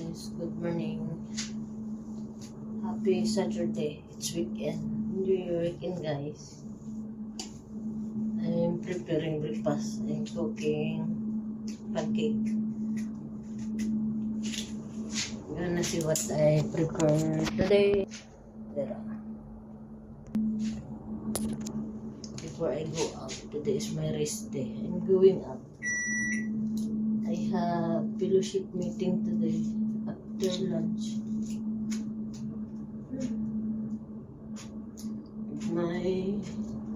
guys, good morning. Happy Saturday. It's weekend. Enjoy your weekend, guys. I'm preparing breakfast. I'm cooking pancake. Gonna see what I prepare today. Before I go out, today is my rest day. I'm going out. I have fellowship meeting today after lunch. My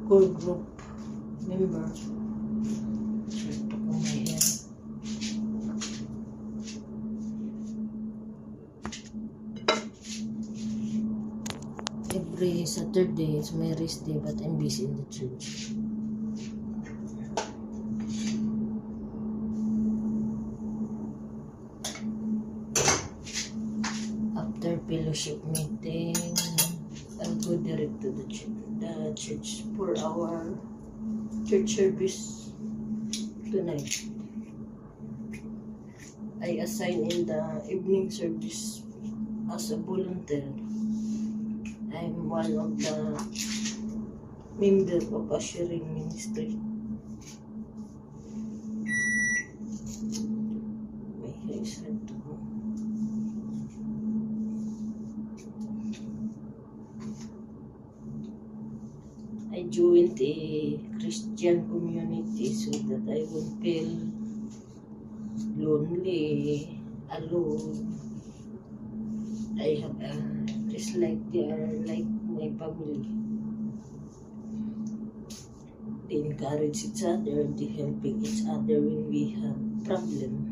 core group member. Shirt ko my hair. Every Saturday is my rest day, but I'm busy in the church. After fellowship meeting, I'll go direct to the church for our church service tonight. I assign in the evening service as a volunteer. I'm one of the members of ushering ministry. My hair is red to go. I joined a Christian community so that I won't feel lonely, alone. I have just like they are like my family. They encourage each other, they helping each other when we have problem.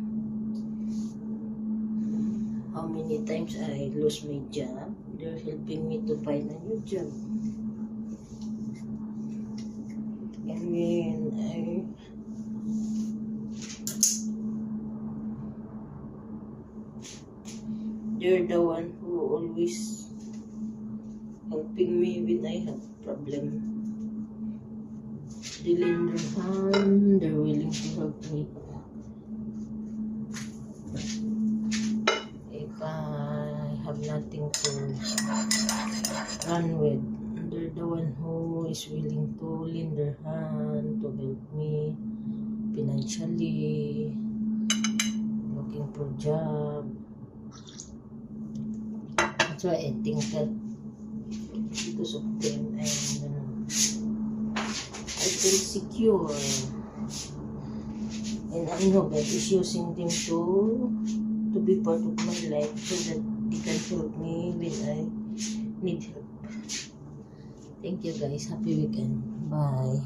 How many times I lost my job, they're helping me to find a new job. And when they're the one who always helping me when I have problem. They lend their hand, they're willing to help me. If I have nothing to run with, they're the one who is willing to lend their hand to help me financially, looking for a job. That's why I think that because of them I feel secure, and I know God is using them to be part of my life so that they can help me when I need help. Thank you guys. Happy weekend. Bye.